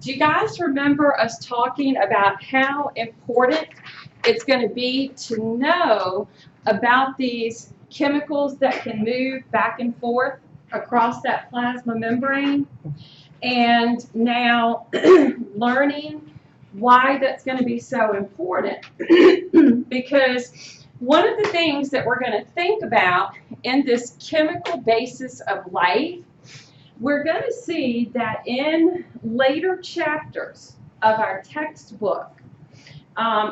Do you guys remember us talking about how important it's going to be to know about these chemicals that can move back and forth across that plasma membrane? And now learning why that's going to be so important. Because one of the things that we're going to think about in this chemical basis of life, we're going to see that in later chapters of our textbook,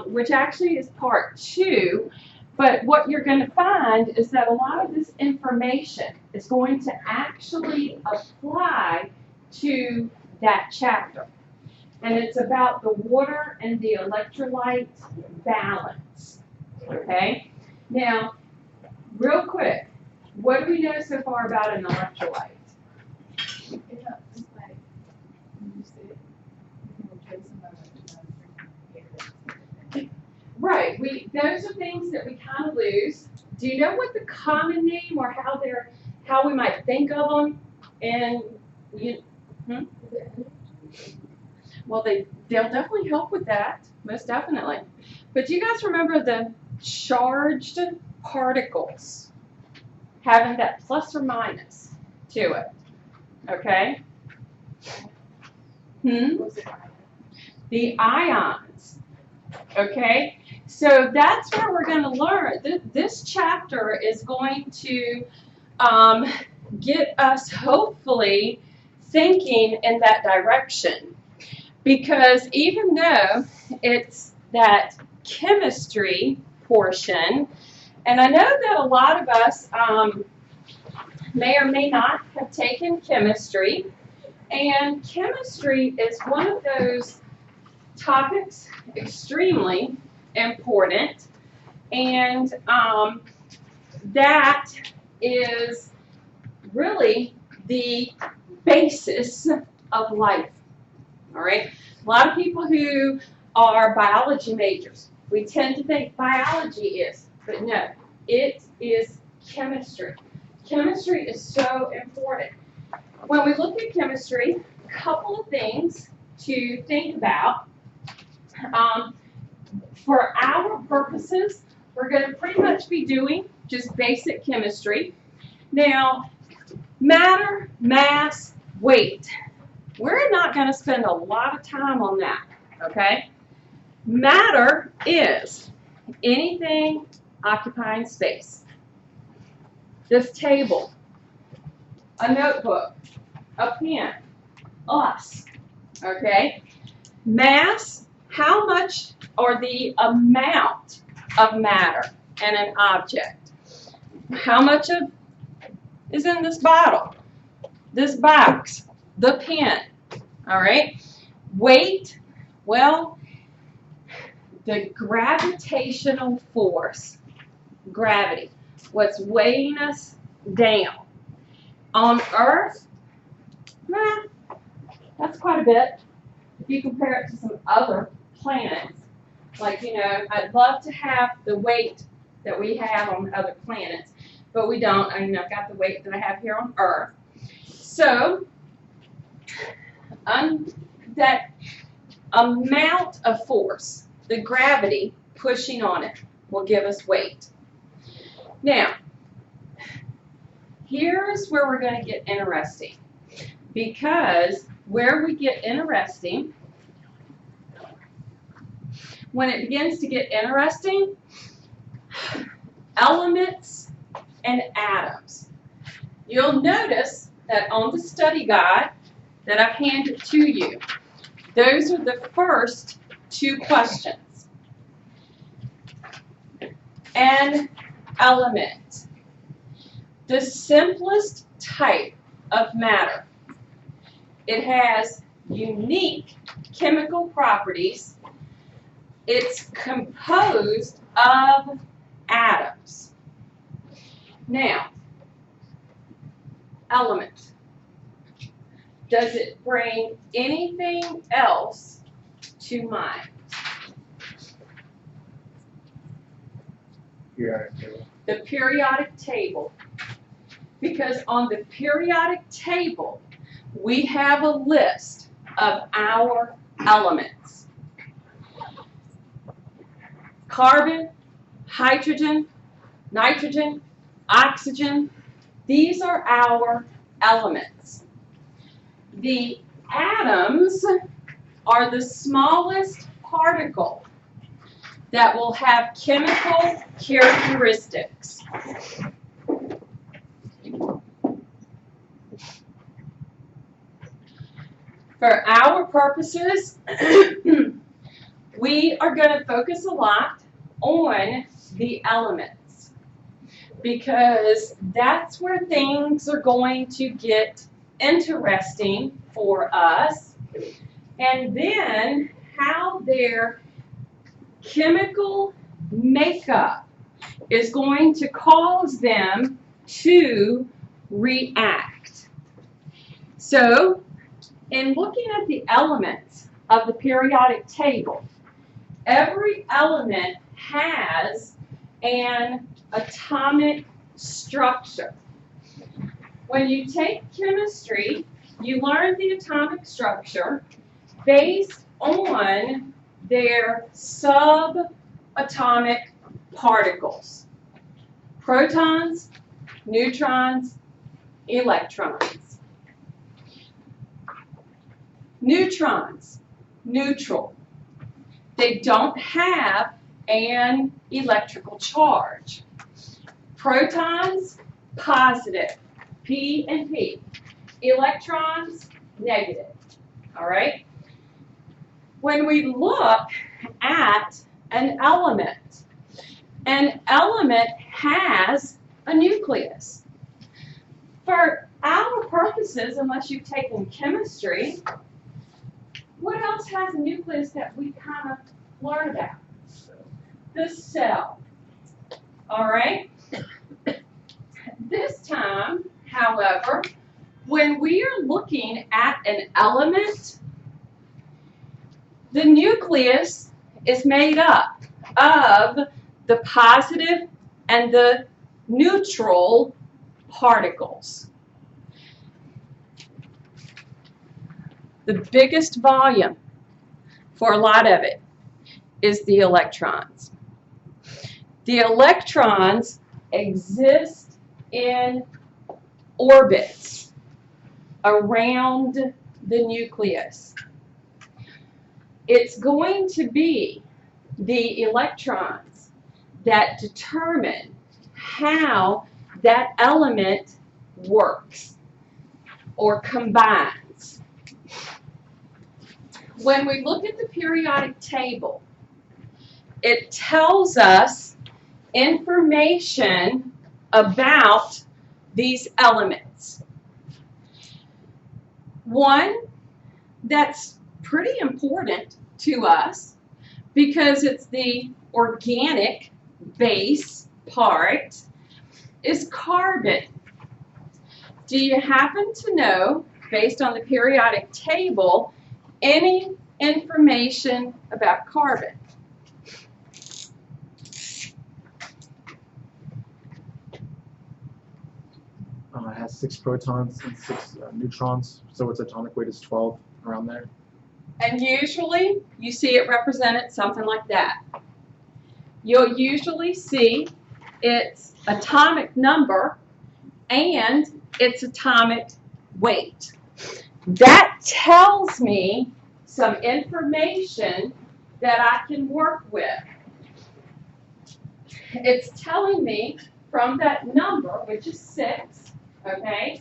which actually is part 2, but what you're going to find is that a lot of this information is going to actually apply to that chapter. And it's about the water and the electrolyte balance. Okay? Now, real quick, what do we know so far about an electrolyte? Right. Those are things that we kind of lose. Do you know what the common name or how we might think of them? And well, they'll definitely help with that, most definitely. But do you guys remember the charged particles having that plus or minus to it? Okay? The ions. Okay? So that's where we're going to learn. This chapter is going to get us, hopefully, thinking in that direction. Because even though it's that chemistry portion, and I know that a lot of us may or may not have taken chemistry, and chemistry is one of those topics extremely important, and that is really the basis of life. All right? A lot of people who are biology majors, we tend to think biology is, but no, it is chemistry. Chemistry is so important. When we look at chemistry, a couple of things to think about. For our purposes, we're going to pretty much be doing just basic chemistry. Now, matter, mass, weight. We're not going to spend a lot of time on that, okay? Matter is anything occupying space. This table, a notebook, a pen, us, okay? Mass, how much or the amount of matter in an object. How much of is in this bottle, this box, the pen, all right? Weight, well, the gravitational force, gravity, what's weighing us down. On Earth, that's quite a bit. If you compare it to some other planets, like, I'd love to have the weight that we have on other planets, but we don't. I've got the weight that I have here on Earth. So, that amount of force, the gravity pushing on it, will give us weight. Now, here's where we're going to get interesting, because where we get interesting, when it begins to get interesting, elements and atoms. You'll notice that on the study guide that I've handed to you, those are the first 2 questions. An element, the simplest type of matter. It has unique chemical properties. It's composed of atoms. Now, element. Does it bring anything else to mind? The periodic table. Because on the periodic table, we have a list of our elements. Carbon, hydrogen, nitrogen, oxygen, these are our elements. The atoms are the smallest particle that will have chemical characteristics. For our purposes, we are going to focus a lot on the elements because that's where things are going to get interesting for us, and then how their chemical makeup is going to cause them to react. So, in looking at the elements of the periodic table, every element has an atomic structure. When you take chemistry, you learn the atomic structure based on their subatomic particles: protons, neutrons, electrons. Neutrons, neutral. They don't have an electrical charge. Protons, positive, P and P. Electrons, negative. All right? When we look at an element has a nucleus. For our purposes, unless you've taken chemistry, what else has a nucleus that we kind of learn about? The cell. All right? This time, however, when we are looking at an element, the nucleus is made up of the positive and the neutral particles. The biggest volume for a lot of it is the electrons. The electrons exist in orbits around the nucleus. It's going to be the electrons that determine how that element works or combines. When we look at the periodic table, it tells us information about these elements. One that's pretty important to us because it's the organic base part is carbon. Do you happen to know, based on the periodic table, any information about carbon? It has 6 protons and 6 neutrons, so its atomic weight is 12, around there. And usually, you see it represented something like that. You'll usually see its atomic number and its atomic weight. That tells me some information that I can work with. It's telling me from that number, which is 6, okay,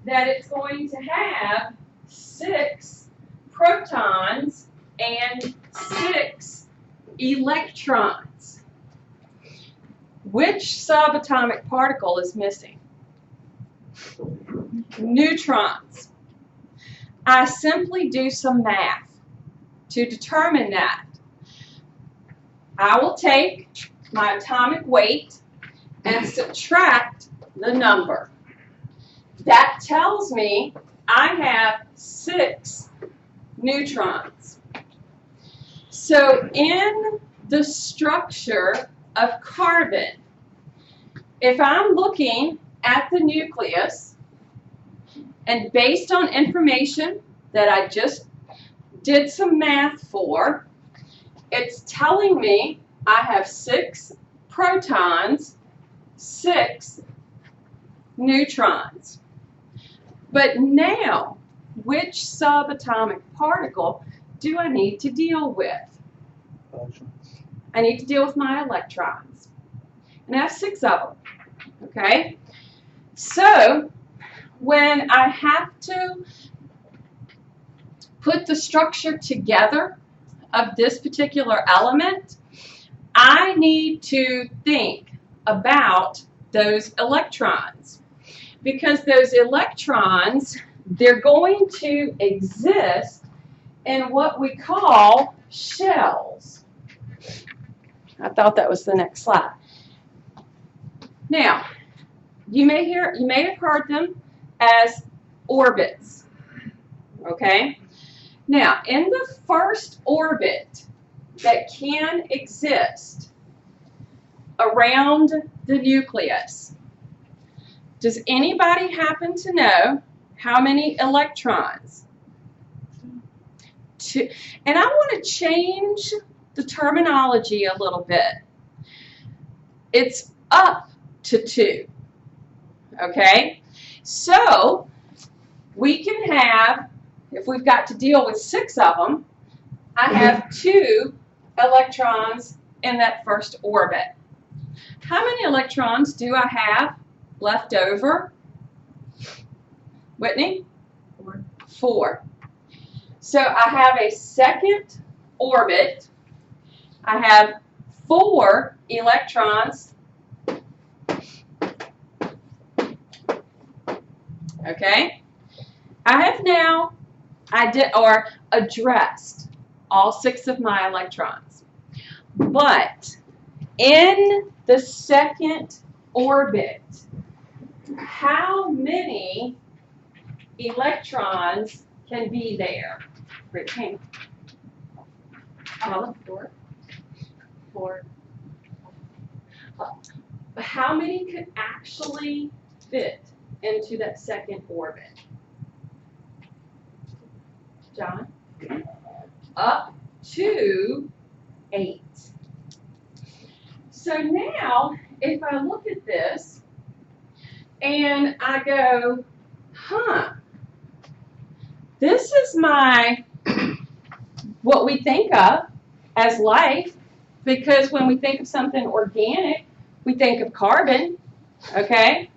that it's going to have 6 protons and 6 electrons. Which subatomic particle is missing? Neutrons. I simply do some math to determine that. I will take my atomic weight and subtract the number. That tells me I have 6 neutrons. So in the structure of carbon, if I'm looking at the nucleus, and based on information that I just did some math for. It's telling me I have 6 protons, 6 neutrons. But now, which subatomic particle do I need to deal with? I need to deal with my electrons. And I have 6 of them. Okay? So, when I have to put the structure together of this particular element, I need to think about those electrons. Because those electrons, they're going to exist in what we call shells. I thought that was the next slide. Now, you may have heard them as orbits. Okay? Now, in the first orbit that can exist around the nucleus, does anybody happen to know how many electrons? 2. And I want to change the terminology a little bit. It's up to 2. Okay? So, we can have, if we've got to deal with 6 of them, I have 2 electrons in that first orbit. How many electrons do I have left over? Whitney? 4. So I have a second orbit. I have 4 electrons. Okay? I have now addressed all 6 of my electrons. But in the second orbit, how many electrons can be there? Brittany? 4. 4. How many could actually fit into that second orbit? John? Up to 8. So now, if I look at this and I go, this is what we think of as life, because when we think of something organic, we think of carbon, okay?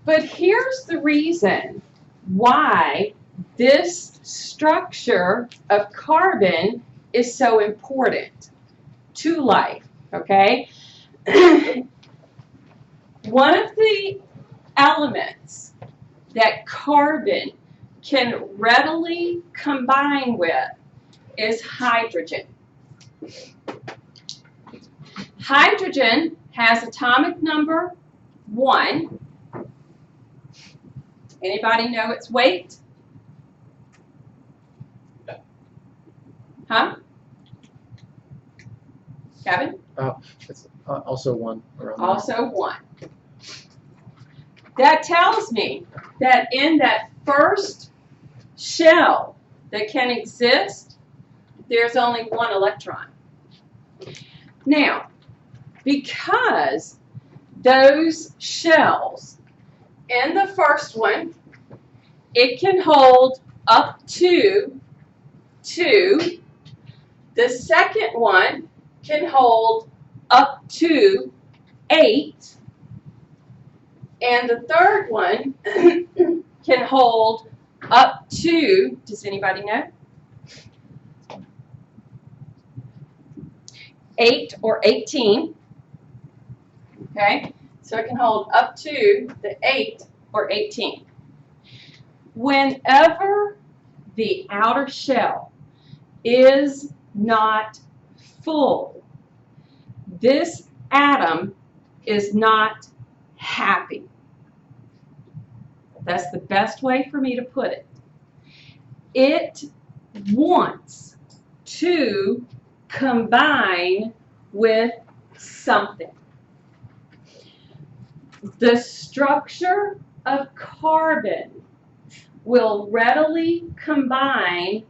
But here's the reason why this structure of carbon is so important to life, okay? One of the elements that carbon can readily combine with is hydrogen. Hydrogen has atomic number 1. Anybody know its weight? Huh? Kevin? It's also 1 around there. Also 1. That tells me that in that first shell that can exist, there's only 1 electron. Now, because those shells, in the first one, it can hold up to 2. The second one can hold up to 8. And the third one can hold up to, does anybody know? 8 or 18. Okay, so it can hold up to the 8 or 18. Whenever the outer shell is not full, this atom is not happy. That's the best way for me to put it. It wants to combine with something. The structure of carbon will readily combine